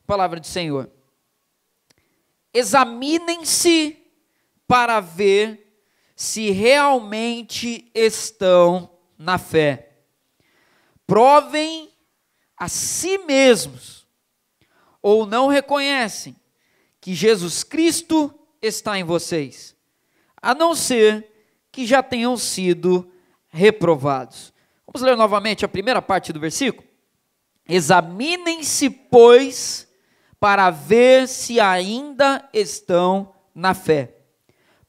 Palavra do Senhor. Examinem-se para ver se realmente estão na fé. Provem a si mesmos, ou não reconhecem que Jesus Cristo está em vocês, a não ser que já tenham sido reprovados. Vamos ler novamente a primeira parte do versículo? Examinem-se, pois, para ver se ainda estão na fé.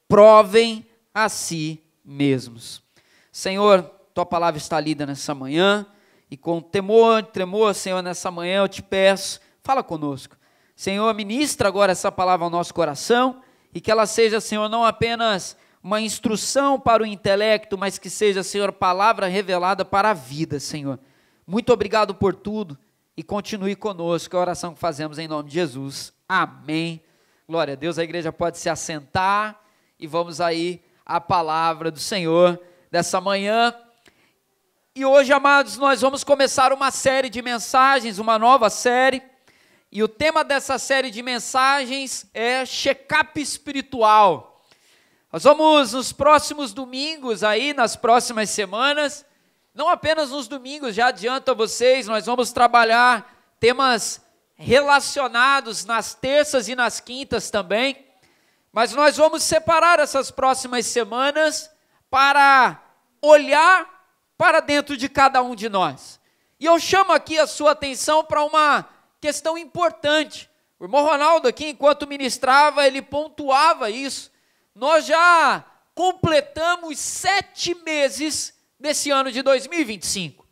Provem a si mesmos. Senhor, tua palavra está lida nessa manhã, e com temor, tremor, Senhor, nessa manhã eu te peço, fala conosco. Senhor, ministra agora essa palavra ao nosso coração, e que ela seja, Senhor, não apenas uma instrução para o intelecto, mas que seja, Senhor, palavra revelada para a vida, Senhor. Muito obrigado por tudo, e continue conosco, a oração que fazemos em nome de Jesus. Amém. Glória a Deus, a igreja pode se assentar, e vamos aí à palavra do Senhor dessa manhã. E hoje, amados, nós vamos começar uma série de mensagens, uma nova série, e o tema dessa série de mensagens é check-up espiritual. Nós vamos nos próximos domingos aí, nas próximas semanas, não apenas nos domingos, já adianto a vocês, nós vamos trabalhar temas relacionados nas terças e nas quintas também, mas nós vamos separar essas próximas semanas para olhar para dentro de cada um de nós. E eu chamo aqui a sua atenção para uma questão importante. O irmão Ronaldo aqui, enquanto ministrava, ele pontuava isso. Nós já completamos 7 meses desse ano de 2025.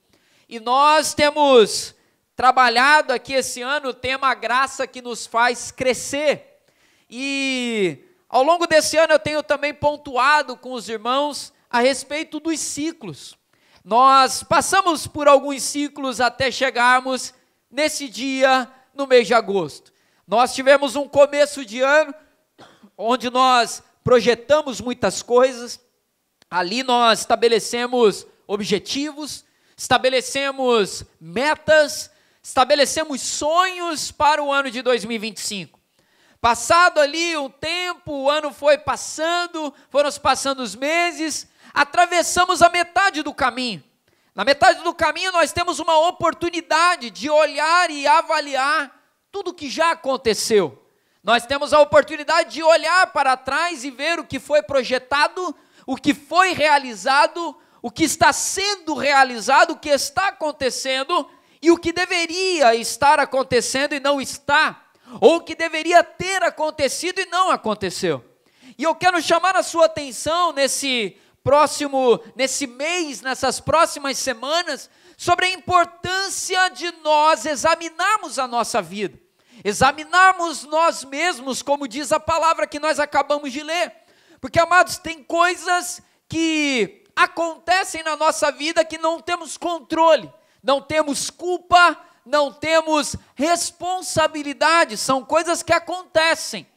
E nós temos trabalhado aqui esse ano o tema A Graça que nos faz crescer. E ao longo desse ano eu tenho também pontuado com os irmãos a respeito dos ciclos. Nós passamos por alguns ciclos até chegarmos nesse dia no mês de agosto. Nós tivemos um começo de ano onde nós projetamos muitas coisas, ali nós estabelecemos objetivos, estabelecemos metas, estabelecemos sonhos para o ano de 2025. Passado ali um tempo, o ano foi passando, foram se passando os meses, atravessamos a metade do caminho. Na metade do caminho nós temos uma oportunidade de olhar e avaliar tudo o que já aconteceu. Nós temos a oportunidade de olhar para trás e ver o que foi projetado, o que foi realizado, o que está sendo realizado, o que está acontecendo e o que deveria estar acontecendo e não está, ou o que deveria ter acontecido e não aconteceu. E eu quero chamar a sua atenção nesse mês, nessas próximas semanas, sobre a importância de nós examinarmos a nossa vida, examinarmos nós mesmos, como diz a palavra que nós acabamos de ler, porque, amados, tem coisas que acontecem na nossa vida que não temos controle, não temos culpa, não temos responsabilidade, são coisas que acontecem,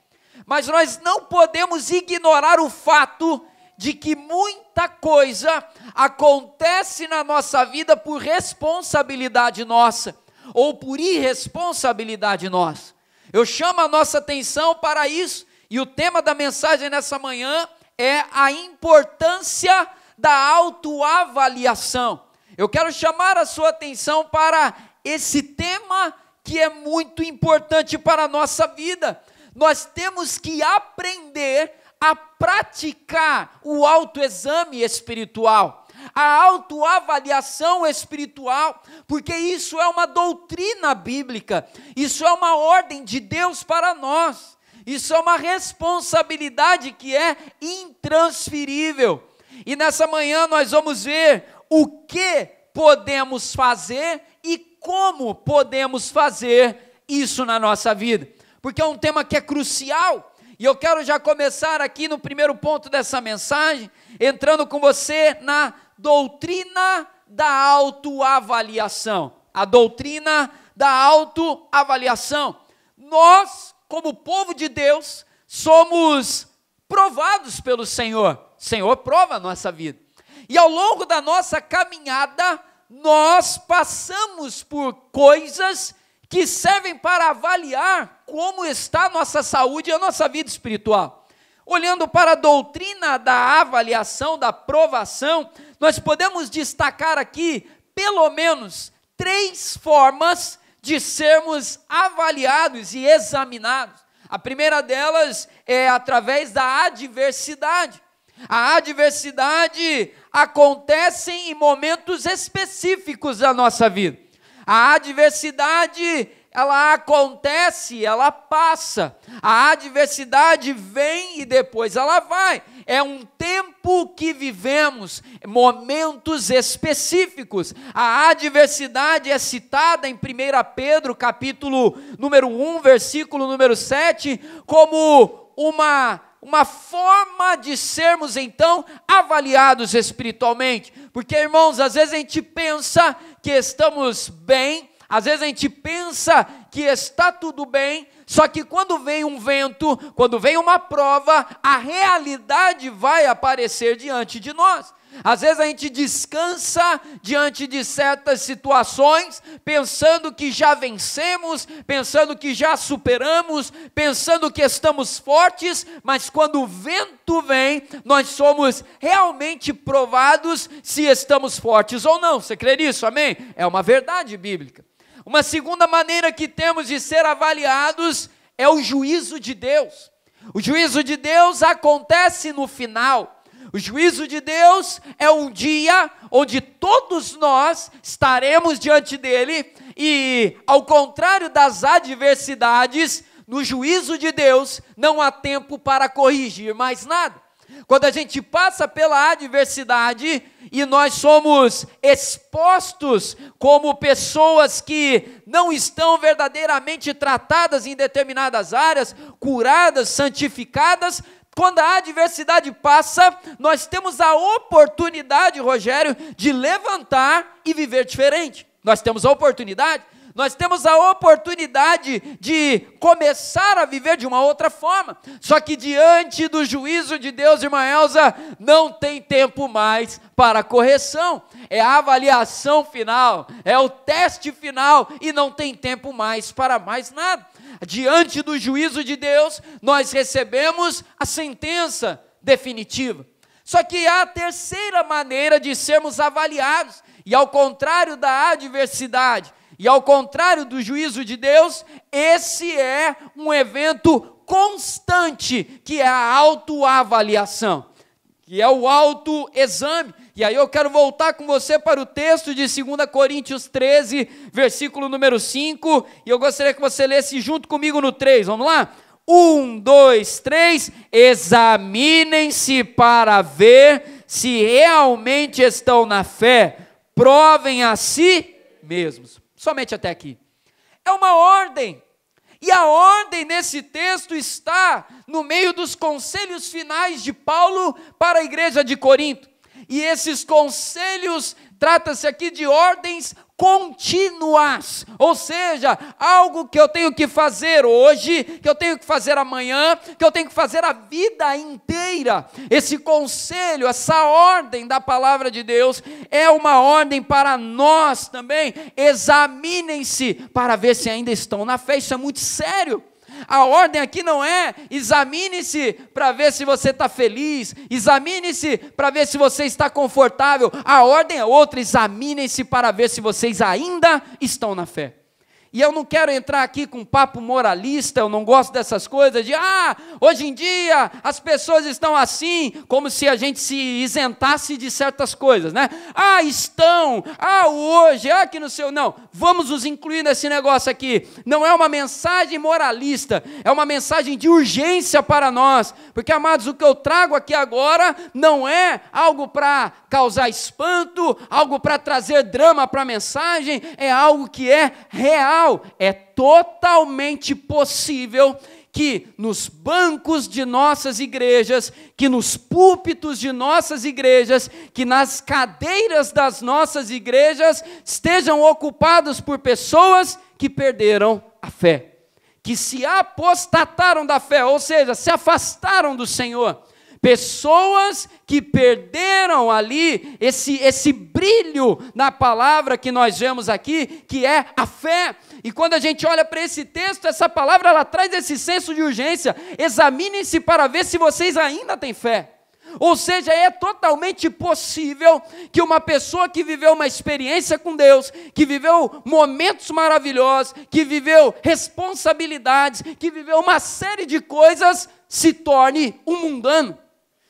mas nós não podemos ignorar o fato de que muita coisa acontece na nossa vida por responsabilidade nossa, ou por irresponsabilidade nossa. Eu chamo a nossa atenção para isso, e o tema da mensagem nessa manhã é a importância da autoavaliação. Eu quero chamar a sua atenção para esse tema que é muito importante para a nossa vida. Nós temos que aprender a praticar o autoexame espiritual, a autoavaliação espiritual, porque isso é uma doutrina bíblica, isso é uma ordem de Deus para nós, isso é uma responsabilidade que é intransferível. E nessa manhã nós vamos ver o que podemos fazer e como podemos fazer isso na nossa vida, porque é um tema que é crucial. E eu quero já começar aqui no primeiro ponto dessa mensagem, entrando com você na doutrina da autoavaliação. A doutrina da autoavaliação. Nós, como povo de Deus, somos provados pelo Senhor. O Senhor prova a nossa vida. E ao longo da nossa caminhada, nós passamos por coisas que servem para avaliar como está a nossa saúde e a nossa vida espiritual. Olhando para a doutrina da avaliação, da provação, nós podemos destacar aqui, pelo menos, 3 formas de sermos avaliados e examinados. A primeira delas é através da adversidade. A adversidade acontece em momentos específicos da nossa vida. A adversidade, ela acontece, ela passa. A adversidade vem e depois ela vai. É um tempo que vivemos, momentos específicos. A adversidade é citada em 1 Pedro, capítulo número 1, versículo número 7, como uma forma de sermos, então, avaliados espiritualmente. Porque, irmãos, às vezes a gente pensa que estamos bem, às vezes a gente pensa que está tudo bem, só que quando vem um vento, quando vem uma prova, a realidade vai aparecer diante de nós. Às vezes a gente descansa diante de certas situações, pensando que já vencemos, pensando que já superamos, pensando que estamos fortes, mas quando o vento vem, nós somos realmente provados se estamos fortes ou não. Você crê nisso? Amém? É uma verdade bíblica. Uma segunda maneira que temos de ser avaliados é o juízo de Deus. O juízo de Deus acontece no final. O juízo de Deus é um dia onde todos nós estaremos diante dele e, ao contrário das adversidades, no juízo de Deus não há tempo para corrigir mais nada. Quando a gente passa pela adversidade e nós somos expostos como pessoas que não estão verdadeiramente tratadas em determinadas áreas, curadas, santificadas, quando a adversidade passa, nós temos a oportunidade, Rogério, de levantar e viver diferente. Nós temos a oportunidade de começar a viver de uma outra forma. Só que diante do juízo de Deus, irmã Elza, não tem tempo mais para correção. É a avaliação final, é o teste final e não tem tempo mais para mais nada. Diante do juízo de Deus, nós recebemos a sentença definitiva. Só que há a terceira maneira de sermos avaliados, e ao contrário da adversidade, e ao contrário do juízo de Deus, esse é um evento constante, que é a autoavaliação, que é o autoexame. E aí eu quero voltar com você para o texto de 2 Coríntios 13, versículo número 5, e eu gostaria que você lesse junto comigo no 3, vamos lá? 1, 2, 3, examinem-se para ver se realmente estão na fé, provem a si mesmos. Somente até aqui. É uma ordem. E a ordem nesse texto está no meio dos conselhos finais de Paulo para a igreja de Corinto. E esses conselhos, trata-se aqui de ordens contínuas, ou seja, algo que eu tenho que fazer hoje, que eu tenho que fazer amanhã, que eu tenho que fazer a vida inteira. Esse conselho, essa ordem da palavra de Deus, é uma ordem para nós também. Examinem-se para ver se ainda estão na fé. Isso é muito sério. A ordem aqui não é examine-se para ver se você está feliz, examine-se para ver se você está confortável. A ordem é outra, examinem-se para ver se vocês ainda estão na fé. E eu não quero entrar aqui com papo moralista, eu não gosto dessas coisas de, hoje em dia as pessoas estão assim, como se a gente se isentasse de certas coisas, né? Hoje, que no seu... Não, vamos nos incluir nesse negócio aqui. Não é uma mensagem moralista, é uma mensagem de urgência para nós, porque, amados, o que eu trago aqui agora não é algo para causar espanto, algo para trazer drama para a mensagem, é algo que é real. É totalmente possível que nos bancos de nossas igrejas, que nos púlpitos de nossas igrejas, que nas cadeiras das nossas igrejas estejam ocupados por pessoas que perderam a fé, que se apostataram da fé, ou seja, se afastaram do Senhor. Pessoas que perderam ali esse brilho na palavra que nós vemos aqui, que é a fé. E quando a gente olha para esse texto, essa palavra ela traz esse senso de urgência. Examinem-se para ver se vocês ainda têm fé. Ou seja, é totalmente possível que uma pessoa que viveu uma experiência com Deus, que viveu momentos maravilhosos, que viveu responsabilidades, que viveu uma série de coisas, se torne um mundano.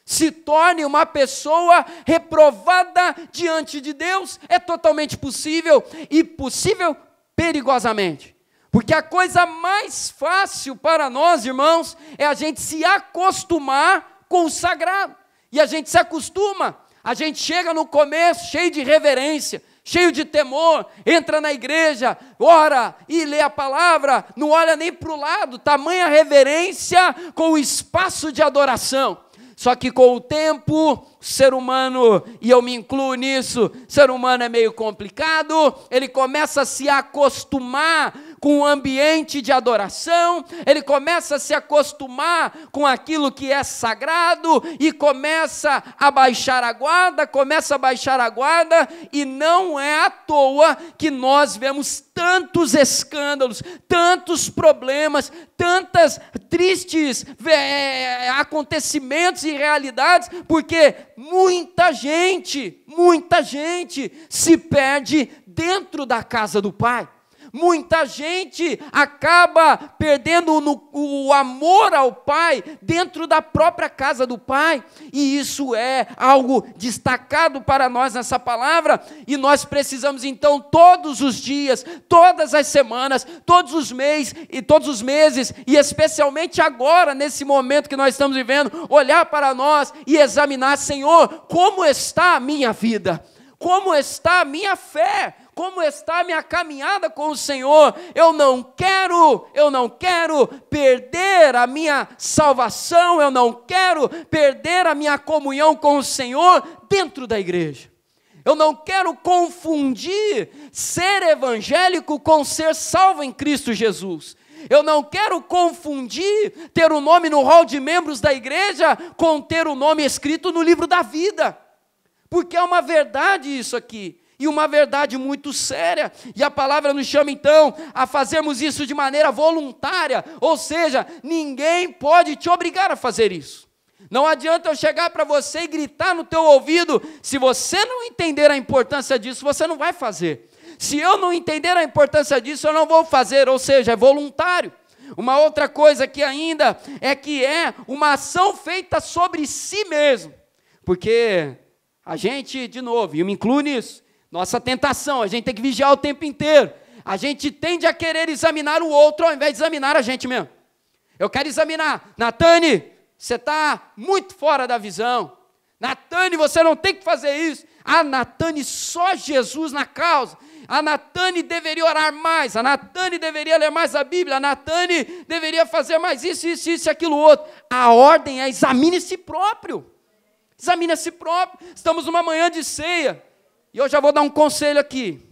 Se torne uma pessoa reprovada diante de Deus. É totalmente possível, e possível perigosamente. Porque a coisa mais fácil para nós, irmãos, é a gente se acostumar com o sagrado. E a gente se acostuma, a gente chega no começo cheio de reverência, cheio de temor, entra na igreja, ora e lê a palavra, não olha nem para o lado, tamanha reverência com o espaço de adoração. Só que com o tempo, o ser humano, e eu me incluo nisso, o ser humano é meio complicado, ele começa a se acostumar com o ambiente de adoração, ele começa a se acostumar com aquilo que é sagrado, e começa a baixar a guarda, e não é à toa que nós vemos tantos escândalos, tantos problemas, tantas tristes acontecimentos e realidades, porque muita gente se perde dentro da casa do Pai. Muita gente acaba perdendo o amor ao Pai dentro da própria casa do Pai, e isso é algo destacado para nós nessa palavra, e nós precisamos então todos os dias, todas as semanas, todos os meses, e especialmente agora, nesse momento que nós estamos vivendo, olhar para nós e examinar: Senhor, como está a minha vida? Como está a minha fé? Como está a minha caminhada com o Senhor? Eu não quero perder a minha salvação, eu não quero perder a minha comunhão com o Senhor dentro da igreja. Eu não quero confundir ser evangélico com ser salvo em Cristo Jesus. Eu não quero confundir ter o nome no hall de membros da igreja com ter o nome escrito no livro da vida. Porque é uma verdade isso aqui. E uma verdade muito séria, e a palavra nos chama então a fazermos isso de maneira voluntária, ou seja, ninguém pode te obrigar a fazer isso. Não adianta eu chegar para você e gritar no teu ouvido. Se você não entender a importância disso, você não vai fazer. Se eu não entender a importância disso, eu não vou fazer, ou seja, é voluntário. Uma outra coisa que ainda é que é uma ação feita sobre si mesmo, porque a gente, de novo, e eu me incluo nisso, nossa tentação, a gente tem que vigiar o tempo inteiro. A gente tende a querer examinar o outro ao invés de examinar a gente mesmo. Eu quero examinar. Natane, você está muito fora da visão. Natane, você não tem que fazer isso. Ah, Natane, só Jesus na causa. A Natane deveria orar mais. A Natane deveria ler mais a Bíblia. A Natane deveria fazer mais isso e aquilo outro. A ordem é examine a si próprio. Examine a si próprio. Estamos numa manhã de ceia. E eu já vou dar um conselho aqui.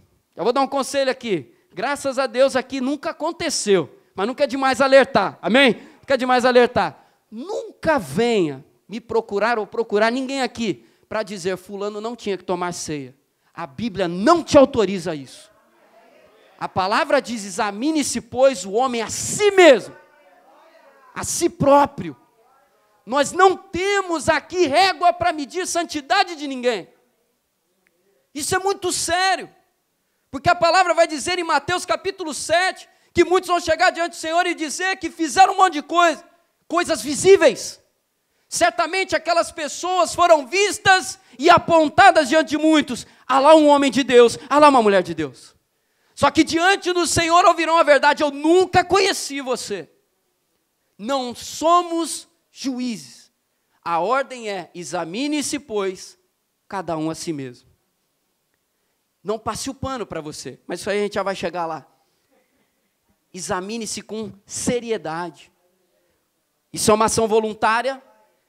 Graças a Deus aqui nunca aconteceu. Mas nunca é demais alertar. Amém? Nunca é demais alertar. Nunca venha me procurar ou procurar ninguém aqui para dizer: fulano não tinha que tomar ceia. A Bíblia não te autoriza isso. A palavra diz: examine-se, pois, o homem a si mesmo. A si próprio. Nós não temos aqui régua para medir santidade de ninguém. Isso é muito sério, porque a palavra vai dizer em Mateus capítulo 7, que muitos vão chegar diante do Senhor e dizer que fizeram um monte de coisas visíveis. Certamente aquelas pessoas foram vistas e apontadas diante de muitos. Ah lá um homem de Deus, ah lá uma mulher de Deus. Só que diante do Senhor ouvirão a verdade: eu nunca conheci você. Não somos juízes. A ordem é: examine-se, pois, cada um a si mesmo. Não passe o pano para você, mas isso aí a gente já vai chegar lá. Examine-se com seriedade. Isso é uma ação voluntária,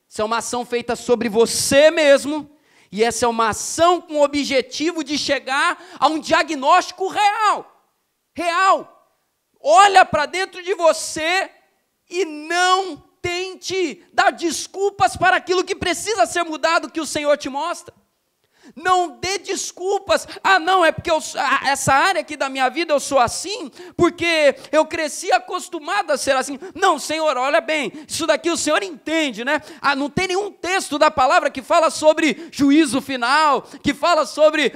isso é uma ação feita sobre você mesmo, e essa é uma ação com o objetivo de chegar a um diagnóstico real. Olha para dentro de você e não tem tente dar desculpas para aquilo que precisa ser mudado, que o Senhor te mostra. Não dê desculpas. Não, é porque essa área aqui da minha vida eu sou assim, porque eu cresci acostumado a ser assim. Não, Senhor, olha bem, isso daqui o Senhor entende, né? Não tem nenhum texto da palavra que fala sobre juízo final, que fala sobre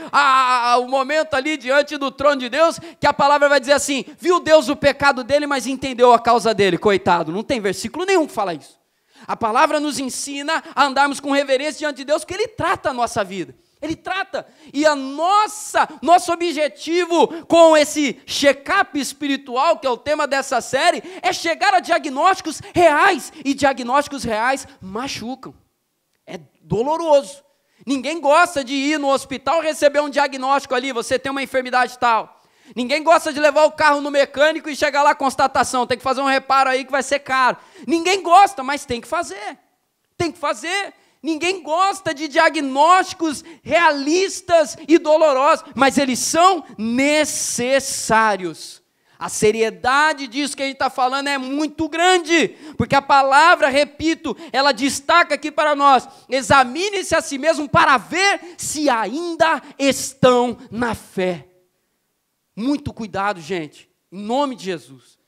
o momento ali diante do trono de Deus, que a palavra vai dizer assim: viu Deus o pecado dele, mas entendeu a causa dele, coitado. Não tem versículo nenhum que fala isso. A palavra nos ensina a andarmos com reverência diante de Deus, porque Ele trata a nossa vida. Ele trata, e nosso objetivo com esse check-up espiritual, que é o tema dessa série, é chegar a diagnósticos reais, e diagnósticos reais machucam, é doloroso. Ninguém gosta de ir no hospital e receber um diagnóstico ali, você tem uma enfermidade tal. Ninguém gosta de levar o carro no mecânico e chegar lá a constatação, tem que fazer um reparo aí que vai ser caro. Ninguém gosta, mas tem que fazer, tem que fazer. Ninguém gosta de diagnósticos realistas e dolorosos, mas eles são necessários. A seriedade disso que a gente está falando é muito grande, porque a palavra, repito, ela destaca aqui para nós: examine-se a si mesmo para ver se ainda estão na fé. Muito cuidado, gente, em nome de Jesus.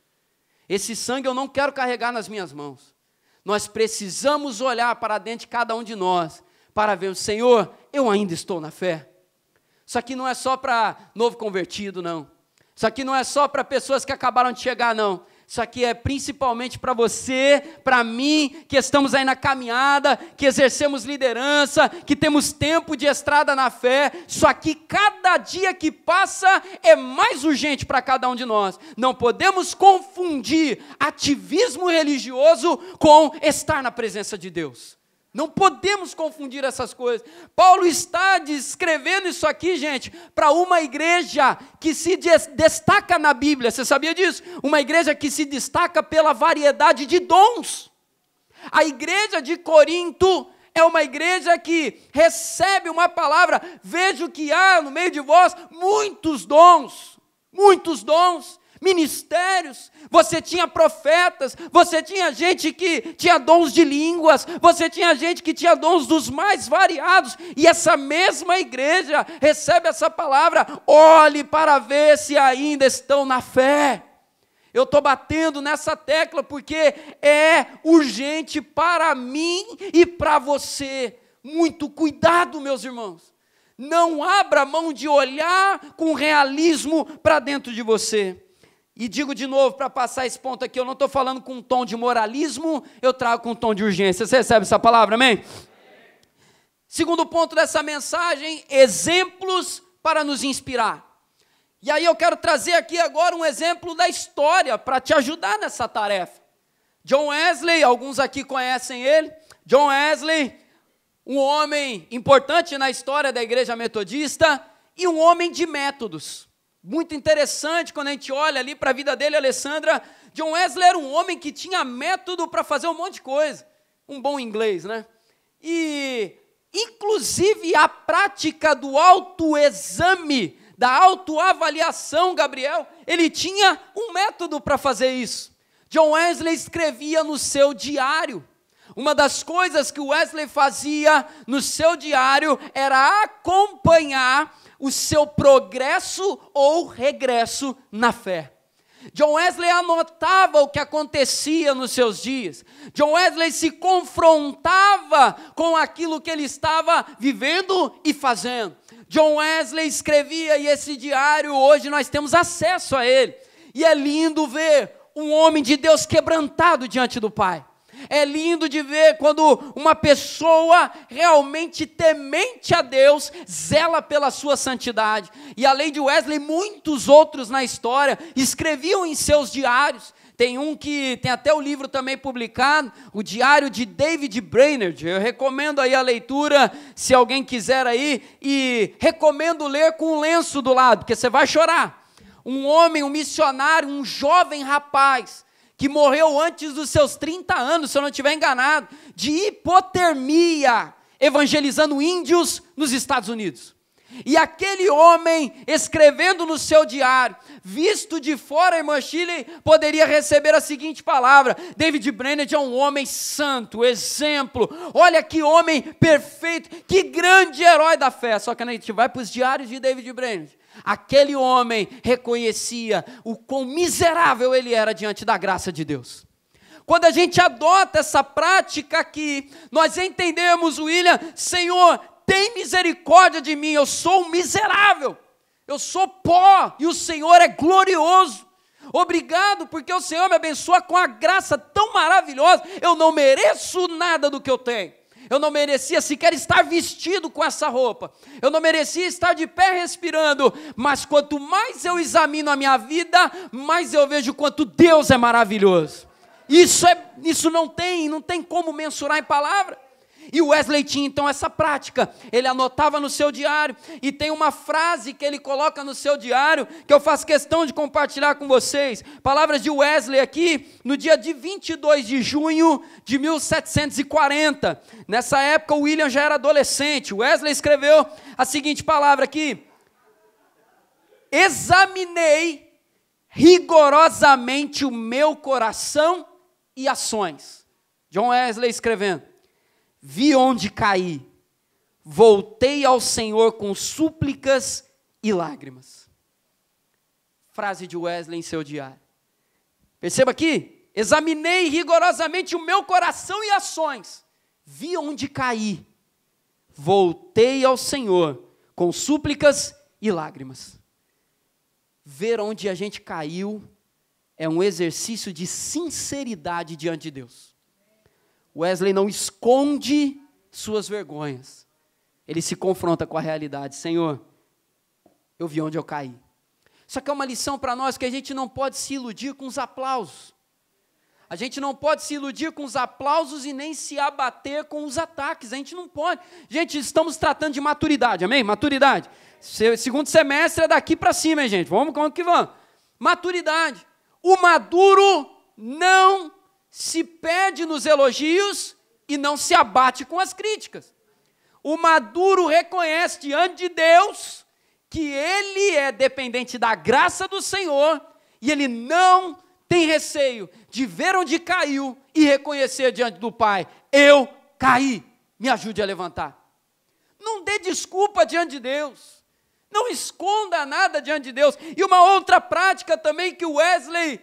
Esse sangue eu não quero carregar nas minhas mãos. Nós precisamos olhar para dentro de cada um de nós, para ver: Senhor, eu ainda estou na fé. Isso aqui não é só para novo convertido, não. Isso aqui não é só para pessoas que acabaram de chegar, não. Isso aqui é principalmente para você, para mim, que estamos aí na caminhada, que exercemos liderança, que temos tempo de estrada na fé. Isso aqui, cada dia que passa, é mais urgente para cada um de nós. Não podemos confundir ativismo religioso com estar na presença de Deus. Não podemos confundir essas coisas. Paulo está descrevendo isso aqui, gente, para uma igreja que se destaca na Bíblia. Você sabia disso? Uma igreja que se destaca pela variedade de dons. A igreja de Corinto é uma igreja que recebe uma palavra: vejo que há no meio de vós muitos dons, ministérios. Você tinha profetas, você tinha gente que tinha dons de línguas, você tinha gente que tinha dons dos mais variados, e essa mesma igreja recebe essa palavra: olhe para ver se ainda estão na fé. Eu estou batendo nessa tecla porque é urgente para mim e para você. Muito cuidado, meus irmãos. Não abra mão de olhar com realismo para dentro de você. E digo de novo, para passar esse ponto aqui, eu não estou falando com um tom de moralismo, eu trago com um tom de urgência. Você recebe essa palavra, amém? Segundo ponto dessa mensagem: exemplos para nos inspirar. E aí eu quero trazer aqui agora um exemplo da história para te ajudar nessa tarefa. John Wesley, alguns aqui conhecem ele. John Wesley, um homem importante na história da igreja metodista e um homem de métodos. Muito interessante quando a gente olha ali para a vida dele, Alessandra. John Wesley era um homem que tinha método para fazer um monte de coisa. Um bom inglês, né? E, inclusive, a prática do autoexame, da autoavaliação, Gabriel, ele tinha um método para fazer isso. John Wesley escrevia no seu diário. Uma das coisas que o Wesley fazia no seu diário era acompanhar o seu progresso ou regresso na fé. John Wesley anotava o que acontecia nos seus dias. John Wesley se confrontava com aquilo que ele estava vivendo e fazendo. John Wesley escrevia, e esse diário hoje nós temos acesso a ele. E é lindo ver um homem de Deus quebrantado diante do Pai. É lindo de ver quando uma pessoa realmente temente a Deus zela pela sua santidade. E além de Wesley, muitos outros na história escreviam em seus diários. Tem um que tem até o livro também publicado, o diário de David Brainerd. Eu recomendo aí a leitura, se alguém quiser aí, e recomendo ler com um lenço do lado, porque você vai chorar. Um homem, um missionário, um jovem rapaz, que morreu antes dos seus 30 anos, se eu não estiver enganado, de hipotermia, evangelizando índios nos Estados Unidos. E aquele homem, escrevendo no seu diário, visto de fora, irmã Shirley, poderia receber a seguinte palavra: David Brainerd é um homem santo, exemplo, olha que homem perfeito, que grande herói da fé. Só que quando a gente vai para os diários de David Brainerd, aquele homem reconhecia o quão miserável ele era diante da graça de Deus. Quando a gente adota essa prática aqui, nós entendemos, William, Senhor, tem misericórdia de mim, eu sou um miserável, eu sou pó, e o Senhor é glorioso. Obrigado, porque o Senhor me abençoa com a graça tão maravilhosa, eu não mereço nada do que eu tenho. Eu não merecia sequer estar vestido com essa roupa, eu não merecia estar de pé respirando, mas quanto mais eu examino a minha vida, mais eu vejo quanto Deus é maravilhoso. Isso não tem como mensurar em palavras. E o Wesley tinha então essa prática, ele anotava no seu diário, e tem uma frase que ele coloca no seu diário, que eu faço questão de compartilhar com vocês, palavras de Wesley aqui, no dia de 22 de junho de 1740, nessa época o William já era adolescente. Wesley escreveu a seguinte palavra aqui: examinei rigorosamente o meu coração e ações. John Wesley escrevendo: vi onde caí, voltei ao Senhor com súplicas e lágrimas. Frase de Wesley em seu diário. Perceba aqui, examinei rigorosamente o meu coração e ações, vi onde caí, voltei ao Senhor com súplicas e lágrimas. Ver onde a gente caiu é um exercício de sinceridade diante de Deus. Wesley não esconde suas vergonhas, ele se confronta com a realidade. Senhor, eu vi onde eu caí. Isso aqui é uma lição para nós, que a gente não pode se iludir com os aplausos, a gente não pode se iludir com os aplausos e nem se abater com os ataques, a gente não pode. Gente, estamos tratando de maturidade, amém? Maturidade, segundo semestre é daqui para cima, hein, gente? Vamos que vamos. Maturidade, o maduro não se perde nos elogios e não se abate com as críticas. O maduro reconhece diante de Deus que ele é dependente da graça do Senhor, e ele não tem receio de ver onde caiu e reconhecer diante do Pai: eu caí, me ajude a levantar. Não dê desculpa diante de Deus, não esconda nada diante de Deus. E uma outra prática também que o Wesley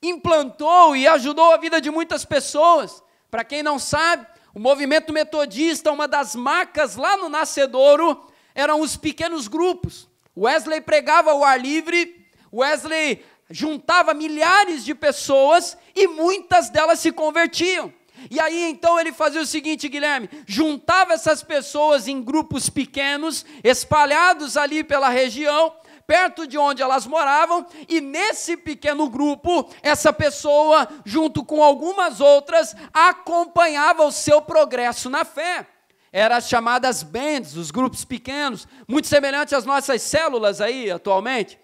implantou e ajudou a vida de muitas pessoas. Para quem não sabe, o movimento metodista, uma das marcas lá no Nascedouro, eram os pequenos grupos. Wesley pregava ao ar livre, Wesley juntava milhares de pessoas e muitas delas se convertiam. E aí então ele fazia o seguinte, Guilherme, juntava essas pessoas em grupos pequenos, espalhados ali pela região, perto de onde elas moravam, e nesse pequeno grupo, essa pessoa, junto com algumas outras, acompanhava o seu progresso na fé. Eram as chamadas bands, os grupos pequenos, muito semelhantes às nossas células aí atualmente.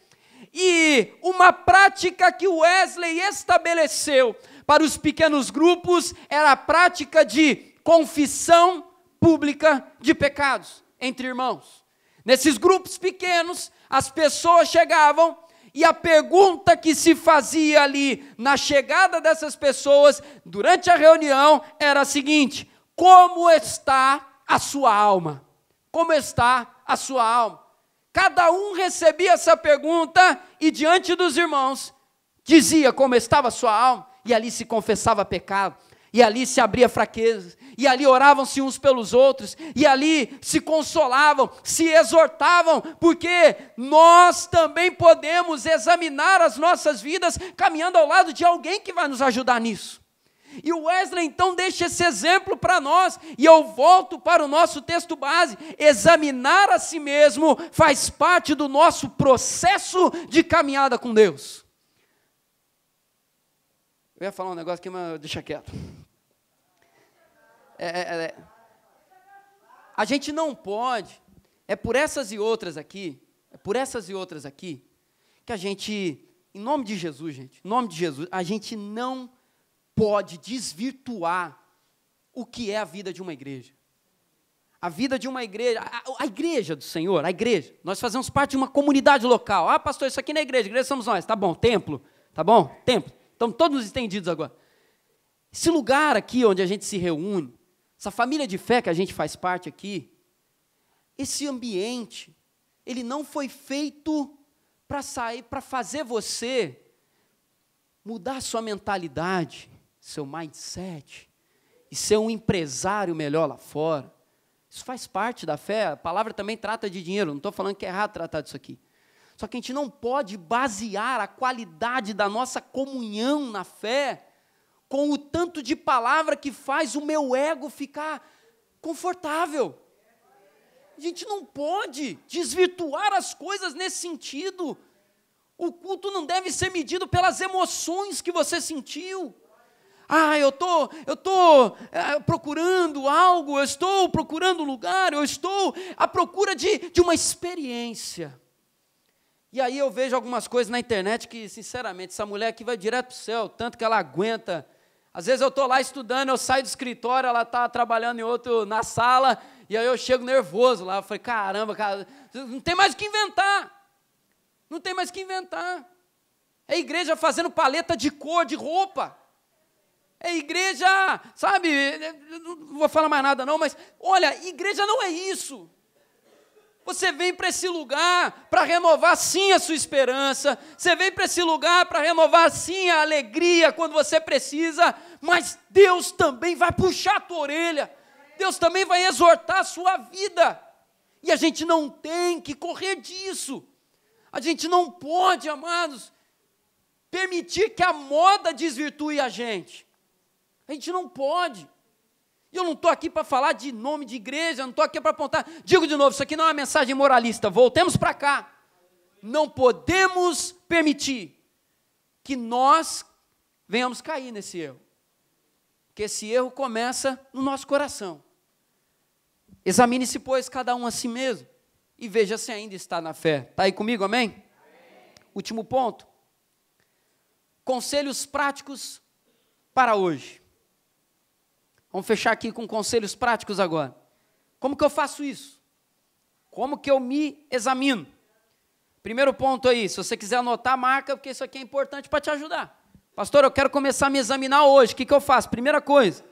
E uma prática que o Wesley estabeleceu para os pequenos grupos era a prática de confissão pública de pecados entre irmãos. Nesses grupos pequenos, as pessoas chegavam e a pergunta que se fazia ali na chegada dessas pessoas durante a reunião era a seguinte: como está a sua alma? Como está a sua alma? Cada um recebia essa pergunta e diante dos irmãos dizia como estava a sua alma, e ali se confessava pecado, e ali se abria fraquezas, e ali oravam-se uns pelos outros, e ali se consolavam, se exortavam, porque nós também podemos examinar as nossas vidas caminhando ao lado de alguém que vai nos ajudar nisso. E o Wesley então deixa esse exemplo para nós, e eu volto para o nosso texto base: examinar a si mesmo faz parte do nosso processo de caminhada com Deus. Eu ia falar um negócio aqui, mas deixa quieto. A gente não pode, é por essas e outras aqui, que a gente, em nome de Jesus, gente, em nome de Jesus, a gente não pode desvirtuar o que é a vida de uma igreja. a vida de uma igreja, a igreja do Senhor, a igreja, nós fazemos parte de uma comunidade local. Ah, pastor, isso aqui não é igreja, igreja somos nós. Tá bom, templo, tá bom? Templo. Estamos todos entendidos agora. Esse lugar aqui onde a gente se reúne, essa família de fé que a gente faz parte aqui, esse ambiente, ele não foi feito para sair, para fazer você mudar sua mentalidade, seu mindset, e ser um empresário melhor lá fora. Isso faz parte da fé, a palavra também trata de dinheiro, não estou falando que é errado tratar disso aqui. Só que a gente não pode basear a qualidade da nossa comunhão na fé com o tanto de palavra que faz o meu ego ficar confortável. A gente não pode desvirtuar as coisas nesse sentido. O culto não deve ser medido pelas emoções que você sentiu. Ah, eu estou procurando algo, eu estou procurando um lugar, eu estou à procura de uma experiência. E aí eu vejo algumas coisas na internet que, sinceramente, essa mulher aqui vai direto para o céu, tanto que ela aguenta. Às vezes eu estou lá estudando, eu saio do escritório, ela está trabalhando na sala, e aí eu chego nervoso lá, eu falei, caramba, cara, não tem mais o que inventar. Não tem mais o que inventar. É a igreja fazendo paleta de cor, de roupa. É igreja, sabe, não vou falar mais nada não, mas, olha, igreja não é isso. Você vem para esse lugar para renovar sim a sua esperança, você vem para esse lugar para renovar sim a alegria quando você precisa, mas Deus também vai puxar a tua orelha, Deus também vai exortar a sua vida, e a gente não tem que correr disso, a gente não pode, amados, permitir que a moda desvirtue a gente. A gente não pode. E eu não estou aqui para falar de nome de igreja, não estou aqui para apontar. Digo de novo, isso aqui não é uma mensagem moralista. Voltemos para cá. Não podemos permitir que nós venhamos cair nesse erro. Porque esse erro começa no nosso coração. Examine-se, pois, cada um a si mesmo. E veja se ainda está na fé. Está aí comigo, amém? Amém. Último ponto. Conselhos práticos para hoje. Vamos fechar aqui com conselhos práticos agora. Como que eu faço isso? Como que eu me examino? Primeiro ponto aí, se você quiser anotar, marca, porque isso aqui é importante para te ajudar. Pastor, eu quero começar a me examinar hoje, o que eu faço? Primeira coisa,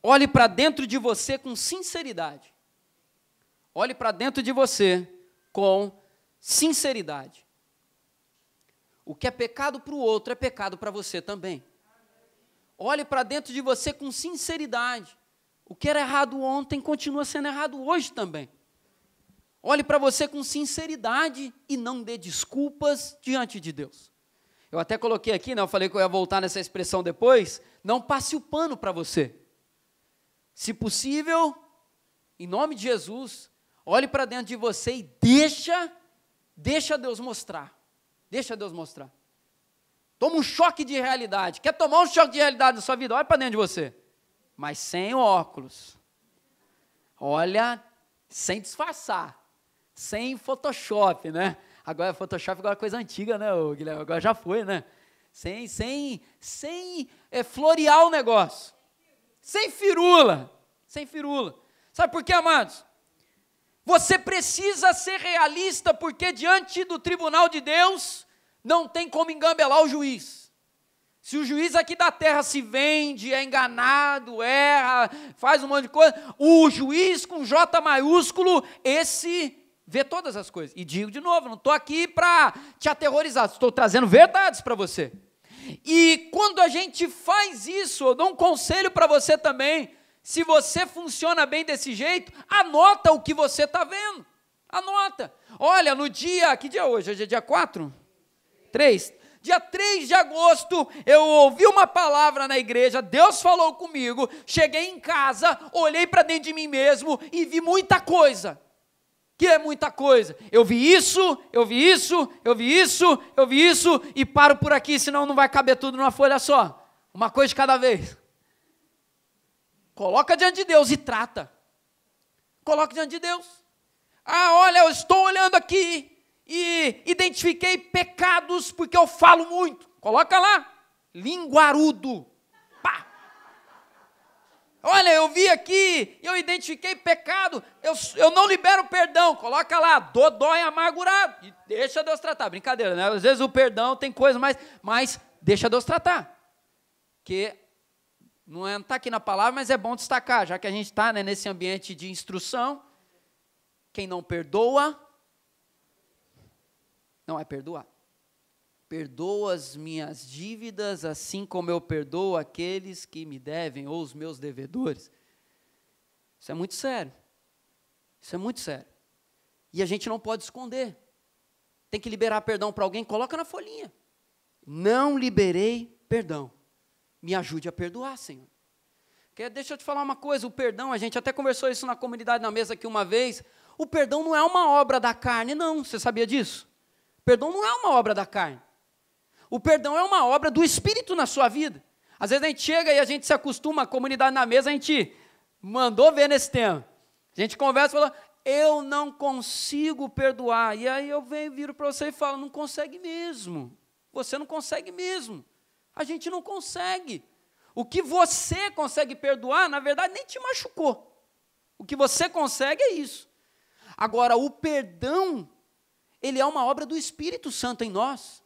olhe para dentro de você com sinceridade. Olhe para dentro de você com sinceridade. O que é pecado para o outro é pecado para você também. Olhe para dentro de você com sinceridade. O que era errado ontem continua sendo errado hoje também. Olhe para você com sinceridade e não dê desculpas diante de Deus. Eu até coloquei aqui, né, eu falei que eu ia voltar nessa expressão depois, não passe o pano para você. Se possível, em nome de Jesus, olhe para dentro de você e deixa Deus mostrar. Deixa Deus mostrar. Toma um choque de realidade. Quer tomar um choque de realidade na sua vida? Olha para dentro de você. Mas sem óculos. Olha, sem disfarçar. Sem Photoshop, né? Agora, Photoshop agora é coisa antiga, né, Guilherme? Agora já foi, né? Sem florear o negócio. Sem firula. Sem firula. Sabe por quê, amados? Você precisa ser realista, porque diante do tribunal de Deus, não tem como engambelar o juiz. Se o juiz aqui da terra se vende, é enganado, erra, faz um monte de coisa, o juiz com J maiúsculo, esse vê todas as coisas. E digo de novo, não estou aqui para te aterrorizar, estou trazendo verdades para você. E quando a gente faz isso, eu dou um conselho para você também, se você funciona bem desse jeito, anota o que você está vendo. Anota. Olha, no dia, que dia é hoje? Hoje é dia 4? 3. Dia 3 de agosto, eu ouvi uma palavra na igreja, Deus falou comigo, cheguei em casa, olhei para dentro de mim mesmo e vi muita coisa. Que é muita coisa. Eu vi isso, eu vi isso, eu vi isso, eu vi isso, e paro por aqui, senão não vai caber tudo numa folha só. Uma coisa de cada vez. Coloca diante de Deus e trata. Coloca diante de Deus. Ah, olha, eu estou olhando aqui e identifiquei pecados porque eu falo muito. Coloca lá. Linguarudo. Pá. Olha, eu vi aqui, eu identifiquei pecado, eu não libero perdão. Coloca lá, dodói amargurado. E deixa Deus tratar. Brincadeira, né? Às vezes o perdão tem coisa mais, mas deixa Deus tratar. Porque não está aqui na palavra, mas é bom destacar, já que a gente está, né, nesse ambiente de instrução. Quem não perdoa, não é perdoado. Perdoa as minhas dívidas, assim como eu perdoo aqueles que me devem, ou os meus devedores. Isso é muito sério. Isso é muito sério. E a gente não pode esconder. Tem que liberar perdão para alguém, coloca na folhinha. Não liberei perdão. Me ajude a perdoar, Senhor. Porque deixa eu te falar uma coisa, o perdão, a gente até conversou isso na comunidade na mesa aqui uma vez, o perdão não é uma obra da carne, não, você sabia disso? O perdão não é uma obra da carne. O perdão é uma obra do Espírito na sua vida. Às vezes a gente chega e a gente se acostuma, a comunidade na mesa, a gente mandou ver nesse tema. A gente conversa e fala, eu não consigo perdoar. E aí eu viro para você e falo, não consegue mesmo. Você não consegue mesmo. A gente não consegue. O que você consegue perdoar, na verdade, nem te machucou. O que você consegue é isso. Agora, o perdão, ele é uma obra do Espírito Santo em nós.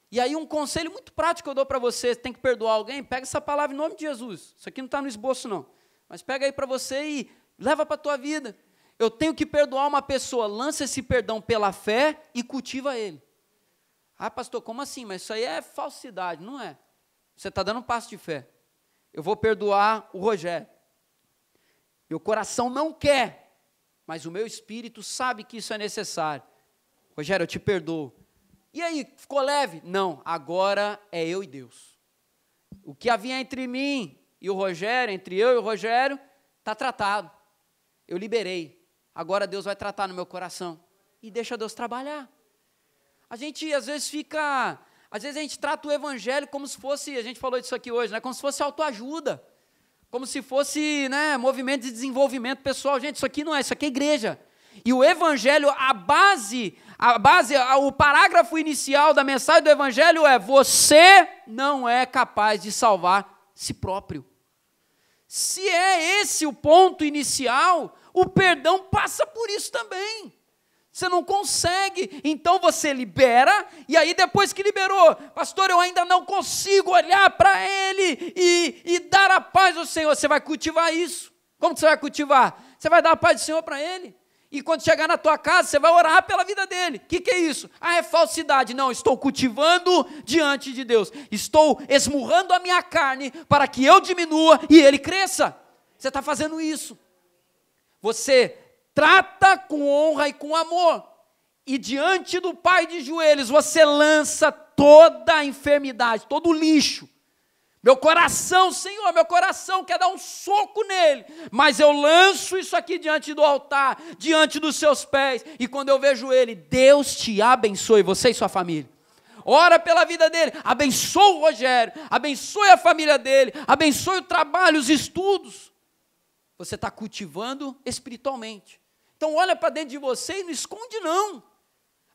E aí um conselho muito prático que eu dou para você, tem que perdoar alguém, pega essa palavra em nome de Jesus. Isso aqui não está no esboço não. Mas pega aí para você e leva para a tua vida. Eu tenho que perdoar uma pessoa, lança esse perdão pela fé e cultiva ele. Ah, pastor, como assim? Mas isso aí é falsidade. Não é. Você está dando um passo de fé. Eu vou perdoar o Rogério. Meu coração não quer, mas o meu espírito sabe que isso é necessário. Rogério, eu te perdoo. E aí, ficou leve? Não, agora é eu e Deus. O que havia entre mim e o Rogério, entre eu e o Rogério, está tratado. Eu liberei. Agora Deus vai tratar no meu coração. E deixa Deus trabalhar. A gente, às vezes, às vezes a gente trata o evangelho como se fosse, a gente falou disso aqui hoje, né, como se fosse autoajuda. Como se fosse, né, movimento de desenvolvimento pessoal. Gente, isso aqui não é, isso aqui é igreja. E o evangelho, o parágrafo inicial da mensagem do evangelho é: você não é capaz de salvar si próprio. Se é esse o ponto inicial, o perdão passa por isso também. Você não consegue, então você libera, e aí depois que liberou, pastor, eu ainda não consigo olhar para ele e dar a paz ao Senhor. Você vai cultivar isso. Como você vai cultivar? Você vai dar a paz do Senhor para ele. E quando chegar na tua casa, você vai orar pela vida dele. O que é isso? Ah, é falsidade. Não, estou cultivando diante de Deus. Estou esmurrando a minha carne para que eu diminua e ele cresça. Você está fazendo isso. Você trata com honra e com amor. E diante do Pai de joelhos, você lança toda a enfermidade, todo o lixo. Meu coração, Senhor, meu coração quer dar um soco nele, mas eu lanço isso aqui diante do altar, diante dos seus pés, e quando eu vejo ele, Deus te abençoe, você e sua família. Ora pela vida dele, abençoe o Rogério, abençoe a família dele, abençoe o trabalho, os estudos. Você está cultivando espiritualmente. Então olha para dentro de você e não esconde não.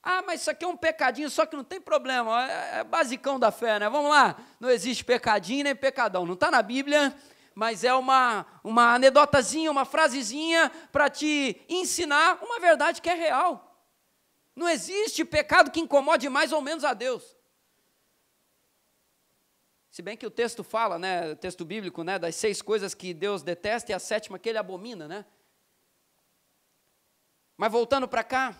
Ah, mas isso aqui é um pecadinho, só que não tem problema, é basicão da fé, né? Vamos lá, não existe pecadinho nem pecadão, não está na Bíblia, mas é uma anedotazinha, uma frasezinha para te ensinar uma verdade que é real. Não existe pecado que incomode mais ou menos a Deus. Se bem que o texto fala, né, o texto bíblico, né, das 6 coisas que Deus detesta e a 7ª que ele abomina, né? Mas voltando para cá,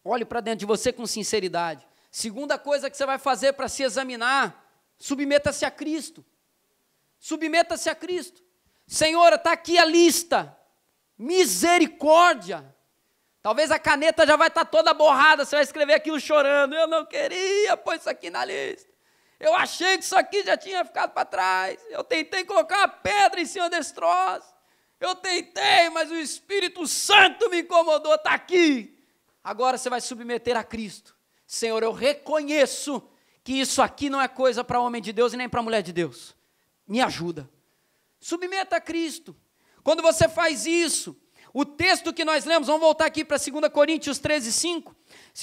olhe para dentro de você com sinceridade. Segunda coisa que você vai fazer para se examinar, submeta-se a Cristo. Submeta-se a Cristo. Senhor, está aqui a lista. Misericórdia. Talvez a caneta já vai estar toda borrada, você vai escrever aquilo chorando. Eu não queria pôr isso aqui na lista. Eu achei que isso aqui já tinha ficado para trás. Eu tentei colocar uma pedra em cima desse troço. Eu tentei, mas o Espírito Santo me incomodou, está aqui. Agora você vai submeter a Cristo. Senhor, eu reconheço que isso aqui não é coisa para homem de Deus e nem para mulher de Deus. Me ajuda. Submeta a Cristo. Quando você faz isso, o texto que nós lemos, vamos voltar aqui para 2 Coríntios 13, 5.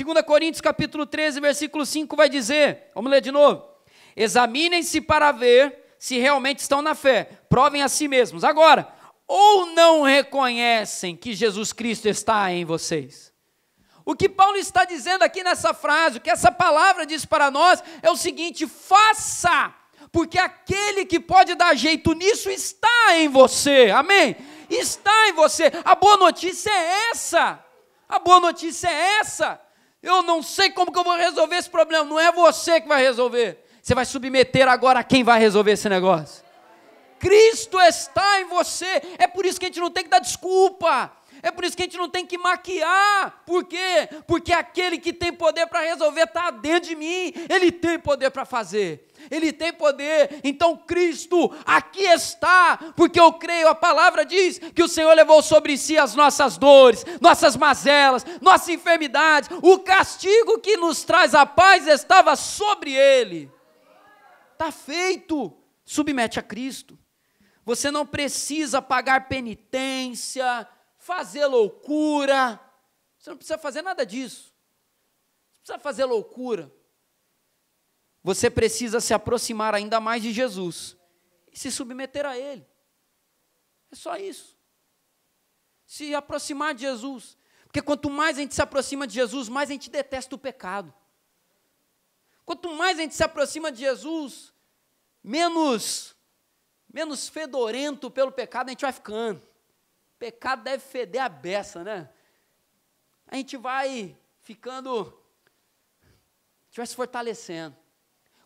2 Coríntios capítulo 13, versículo 5 vai dizer, vamos ler de novo. Examinem-se para ver se realmente estão na fé. Provem a si mesmos. Agora, ou não reconhecem que Jesus Cristo está em vocês? O que Paulo está dizendo aqui nessa frase, o que essa palavra diz para nós, é o seguinte: faça, porque aquele que pode dar jeito nisso está em você, amém? Está em você. A boa notícia é essa, a boa notícia é essa. Eu não sei como que eu vou resolver esse problema, não é você que vai resolver, você vai submeter agora a quem vai resolver esse negócio. Cristo está em você, é por isso que a gente não tem que dar desculpa, é por isso que a gente não tem que maquiar. Por quê? Porque aquele que tem poder para resolver está dentro de mim, Ele tem poder para fazer, Ele tem poder. Então Cristo aqui está, porque eu creio, a palavra diz que o Senhor levou sobre si as nossas dores, nossas mazelas, nossas enfermidades, o castigo que nos traz a paz estava sobre Ele. Está feito, submete a Cristo. Você não precisa pagar penitência, fazer loucura, você não precisa fazer nada disso, você precisa fazer loucura, você precisa se aproximar ainda mais de Jesus, e se submeter a Ele, é só isso, se aproximar de Jesus, porque quanto mais a gente se aproxima de Jesus, mais a gente detesta o pecado, quanto mais a gente se aproxima de Jesus, menos fedorento pelo pecado a gente vai ficando. Pecado deve feder a beça, né? A gente vai ficando, a gente vai se fortalecendo.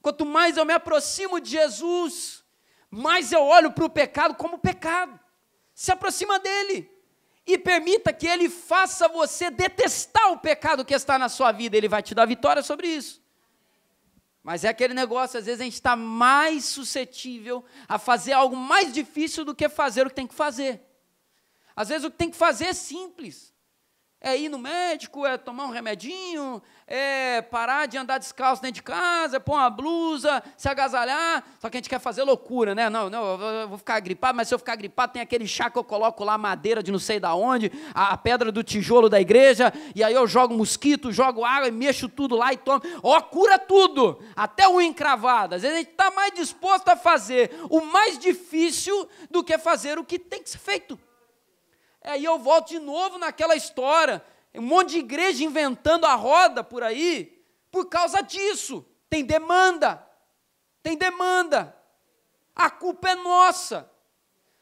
Quanto mais eu me aproximo de Jesus, mais eu olho para o pecado como pecado. Se aproxima dele e permita que ele faça você detestar o pecado que está na sua vida. Ele vai te dar vitória sobre isso. Mas é aquele negócio, às vezes a gente está mais suscetível a fazer algo mais difícil do que fazer o que tem que fazer. Às vezes o que tem que fazer é simples, é ir no médico, é tomar um remedinho, é parar de andar descalço dentro de casa, é pôr uma blusa, se agasalhar, só que a gente quer fazer loucura, né? Não, eu vou ficar gripado, mas se eu ficar gripado tem aquele chá que eu coloco lá, madeira de não sei da onde, a pedra do tijolo da igreja, e aí eu jogo mosquito, jogo água e mexo tudo lá e tomo, cura tudo, até o encravado. Às vezes a gente está mais disposto a fazer o mais difícil do que fazer o que tem que ser feito. Aí eu volto de novo naquela história, um monte de igreja inventando a roda por aí, por causa disso, tem demanda, a culpa é nossa,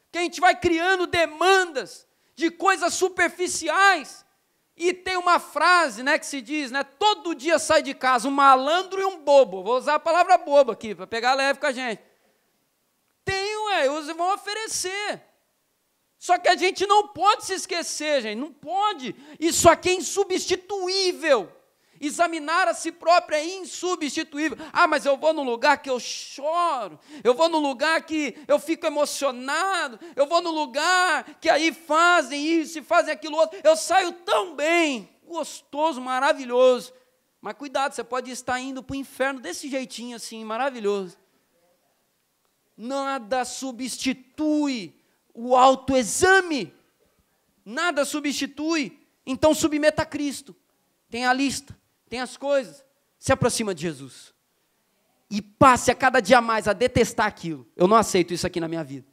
que a gente vai criando demandas de coisas superficiais, e tem uma frase, né, que se diz, né, todo dia sai de casa um malandro e um bobo, vou usar a palavra bobo aqui, para pegar leve com a gente, eles vão oferecer, só que a gente não pode se esquecer, gente, não pode. Isso aqui é insubstituível. Examinar a si próprio é insubstituível. Mas eu vou num lugar que eu choro, eu vou num lugar que eu fico emocionado, eu vou num lugar que aí fazem isso e fazem aquilo outro, eu saio tão bem, gostoso, maravilhoso. Mas cuidado, você pode estar indo para o inferno desse jeitinho assim, maravilhoso. Nada substitui o autoexame, nada substitui. Então submeta a Cristo, tem a lista, tem as coisas, se aproxima de Jesus, e passe a cada dia mais a detestar aquilo. Eu não aceito isso aqui na minha vida.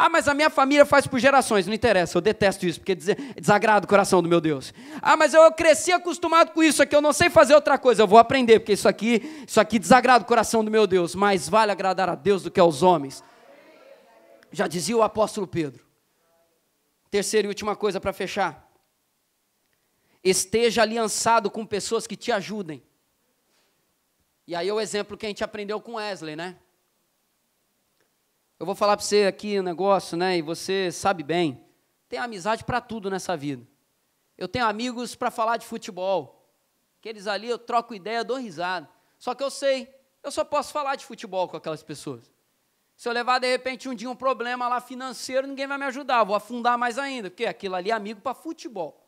Mas a minha família faz por gerações, não interessa, eu detesto isso, porque desagrada o coração do meu Deus. Mas eu cresci acostumado com isso aqui, eu não sei fazer outra coisa, eu vou aprender, porque isso aqui desagrada o coração do meu Deus. Mais vale agradar a Deus do que aos homens. Já dizia o apóstolo Pedro. Terceira e última coisa para fechar. Esteja aliançado com pessoas que te ajudem. E aí é o exemplo que a gente aprendeu com Wesley, né? Eu vou falar para você aqui um negócio, né? E você sabe bem. Tem amizade para tudo nessa vida. Eu tenho amigos para falar de futebol. Aqueles ali eu troco ideia, dou risada. Só que eu sei, eu só posso falar de futebol com aquelas pessoas. Se eu levar, de repente, um dia um problema lá financeiro, ninguém vai me ajudar, eu vou afundar mais ainda, porque aquilo ali é amigo para futebol.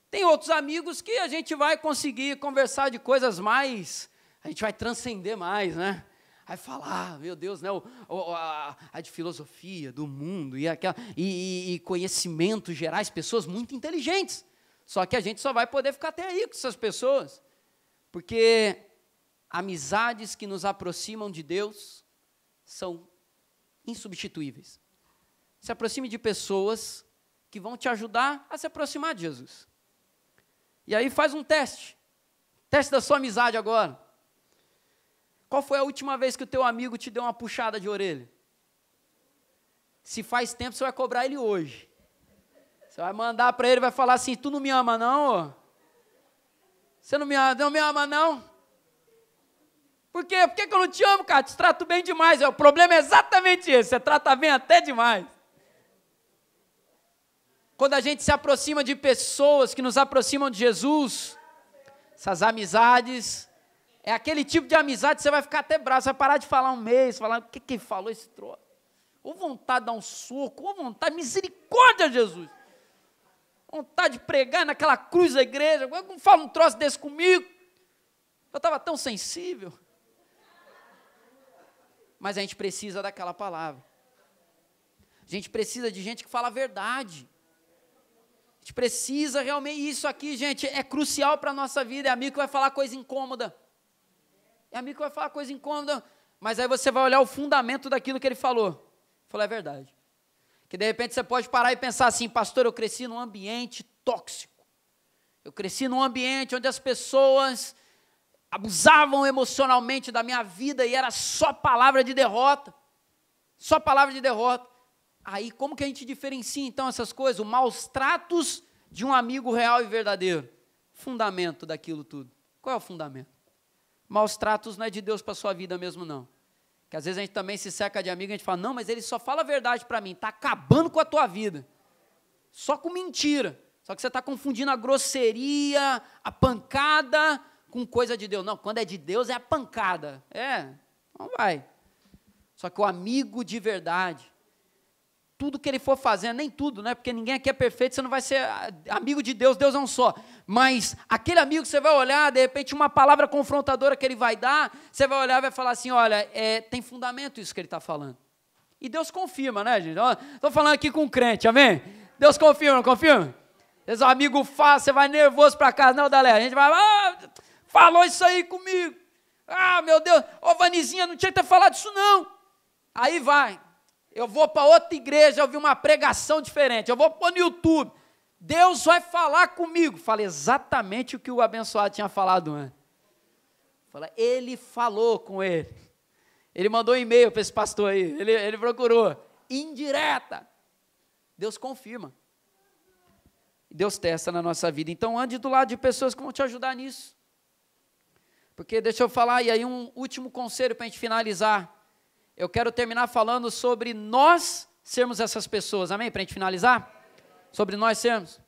Tem outros amigos que a gente vai conseguir conversar de coisas mais, a gente vai transcender mais, né? Aí falar, meu Deus, né? A de filosofia, do mundo, e conhecimentos gerais, pessoas muito inteligentes. Só que a gente só vai poder ficar até aí com essas pessoas, porque amizades que nos aproximam de Deus são insubstituíveis. Se aproxime de pessoas que vão te ajudar a se aproximar de Jesus. E aí faz um teste. Teste da sua amizade agora. Qual foi a última vez que o teu amigo te deu uma puxada de orelha? Se faz tempo, você vai cobrar ele hoje. Você vai mandar para ele, vai falar assim, tu não me ama não? Ô? Você não me ama não? Por quê? Por que eu não te amo, cara? Te trato bem demais. O problema é exatamente esse, você trata bem até demais. Quando a gente se aproxima de pessoas que nos aproximam de Jesus, essas amizades, é aquele tipo de amizade que você vai ficar até bravo, você vai parar de falar um mês, falar, o que falou esse troço? Ou vontade de dar um soco, ou vontade, misericórdia, Jesus. Vontade de pregar naquela cruz da igreja, não fala um troço desse comigo. Eu estava tão sensível. Mas a gente precisa daquela palavra. A gente precisa de gente que fala a verdade. A gente precisa realmente, isso aqui, gente, é crucial para a nossa vida. É amigo que vai falar coisa incômoda. É amigo que vai falar coisa incômoda. Mas aí você vai olhar o fundamento daquilo que ele falou. Falou, é verdade. Que de repente você pode parar e pensar assim, pastor, eu cresci num ambiente tóxico. Eu cresci num ambiente onde as pessoas abusavam emocionalmente da minha vida e era só palavra de derrota. Só palavra de derrota. Aí como que a gente diferencia então essas coisas? Os maus tratos de um amigo real e verdadeiro. Fundamento daquilo tudo. Qual é o fundamento? Maus tratos não é de Deus para a sua vida mesmo não. Que às vezes a gente também se cerca de amigo e a gente fala, não, mas ele só fala a verdade para mim, está acabando com a tua vida. Só com mentira. Só que você está confundindo a grosseria, a pancada com coisa de Deus. Não, quando é de Deus é a pancada. Não vai. Só que o amigo de verdade, tudo que ele for fazendo, nem tudo, né? Porque ninguém aqui é perfeito, você não vai ser amigo de Deus, Deus é um só. Mas aquele amigo que você vai olhar, de repente uma palavra confrontadora que ele vai dar, você vai olhar e vai falar assim, olha, tem fundamento isso que ele está falando. E Deus confirma, né, gente? Estou falando aqui com um crente, amém? Deus confirma, não confirma? Às vezes o amigo fala, você vai nervoso para casa, não, Dalé, a gente vai, falou isso aí comigo. Meu Deus, Vanizinha, não tinha que ter falado isso não. Aí vai. Eu vou para outra igreja, ouvir uma pregação diferente, eu vou pôr no YouTube, Deus vai falar comigo. Falei exatamente o que o abençoado tinha falado antes. Falei, ele falou com ele. Ele mandou um e-mail para esse pastor aí, ele procurou, indireta. Deus confirma. Deus testa na nossa vida. Então ande do lado de pessoas que vão te ajudar nisso. Porque deixa eu falar, e aí um último conselho para a gente finalizar. Eu quero terminar falando sobre nós sermos essas pessoas, amém? Para a gente finalizar? Sobre nós sermos.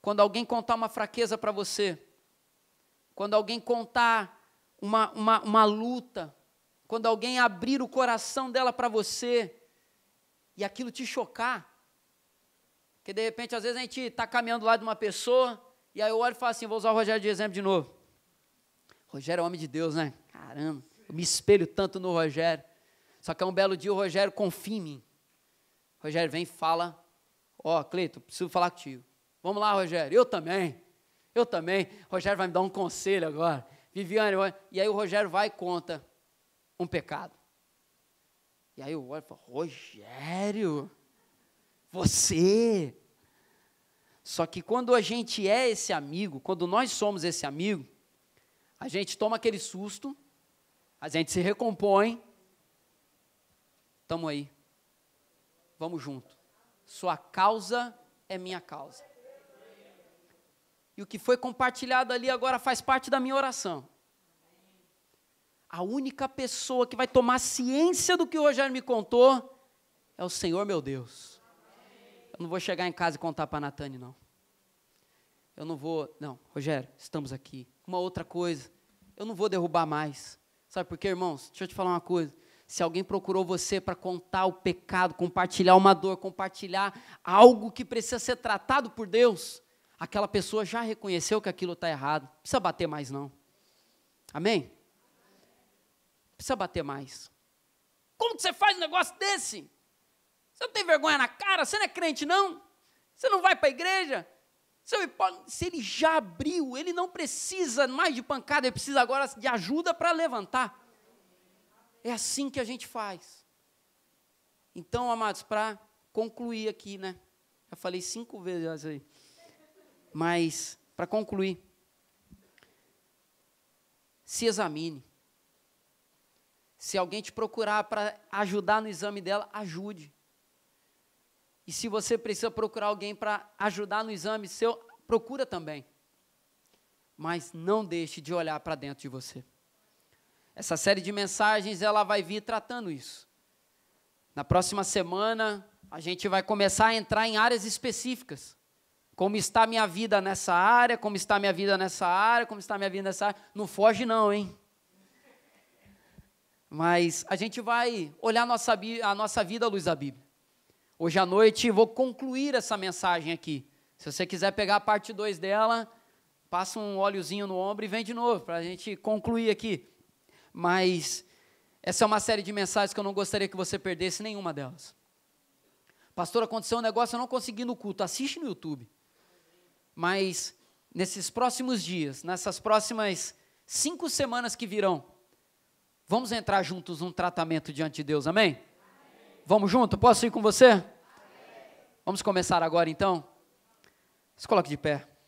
Quando alguém contar uma fraqueza para você, quando alguém contar uma luta, quando alguém abrir o coração dela para você, e aquilo te chocar, porque de repente, às vezes a gente está caminhando lá de uma pessoa, e aí eu olho e falo assim, vou usar o Rogério de exemplo de novo. Rogério é homem de Deus, né? Caramba, eu me espelho tanto no Rogério. Só que um belo dia o Rogério confia em mim. O Rogério vem e fala, Cleito, preciso falar contigo. Vamos lá, Rogério, eu também. O Rogério vai me dar um conselho agora. Viviane, e aí o Rogério vai e conta um pecado. E aí eu olho e falo, Rogério, você. Só que quando a gente é esse amigo, quando nós somos esse amigo, a gente toma aquele susto, a gente se recompõe, estamos aí, vamos junto. Sua causa é minha causa. E o que foi compartilhado ali agora faz parte da minha oração. A única pessoa que vai tomar ciência do que o Rogério me contou é o Senhor meu Deus. Eu não vou chegar em casa e contar para a Natane, não. Não, Rogério, estamos aqui. Uma outra coisa, eu não vou derrubar mais. Sabe por quê, irmãos? Deixa eu te falar uma coisa. Se alguém procurou você para contar o pecado, compartilhar uma dor, compartilhar algo que precisa ser tratado por Deus, aquela pessoa já reconheceu que aquilo está errado. Não precisa bater mais, não. Amém? Não precisa bater mais. Como que você faz um negócio desse? Você não tem vergonha na cara? Você não é crente, não? Você não vai para a igreja? Se ele já abriu, ele não precisa mais de pancada, ele precisa agora de ajuda para levantar. É assim que a gente faz. Então, amados, para concluir aqui, né? Já falei 5 vezes aí. Mas, para concluir, se examine. Se alguém te procurar para ajudar no exame dela, ajude. E se você precisa procurar alguém para ajudar no exame seu, procura também. Mas não deixe de olhar para dentro de você. Essa série de mensagens, ela vai vir tratando isso. Na próxima semana, a gente vai começar a entrar em áreas específicas. Como está minha vida nessa área, como está minha vida nessa área, como está minha vida nessa área. Não foge não, hein? Mas a gente vai olhar a nossa vida à luz da Bíblia. Hoje à noite vou concluir essa mensagem aqui. Se você quiser pegar a parte 2 dela, passa um óleozinho no ombro e vem de novo, para a gente concluir aqui. Mas essa é uma série de mensagens que eu não gostaria que você perdesse nenhuma delas. Pastor, aconteceu um negócio, eu não consegui no culto, assiste no YouTube. Mas nesses próximos dias, nessas próximas 5 semanas que virão, vamos entrar juntos num tratamento diante de Deus, amém? Amém. Vamos junto? Posso ir com você? Amém. Vamos começar agora então? Se coloque de pé.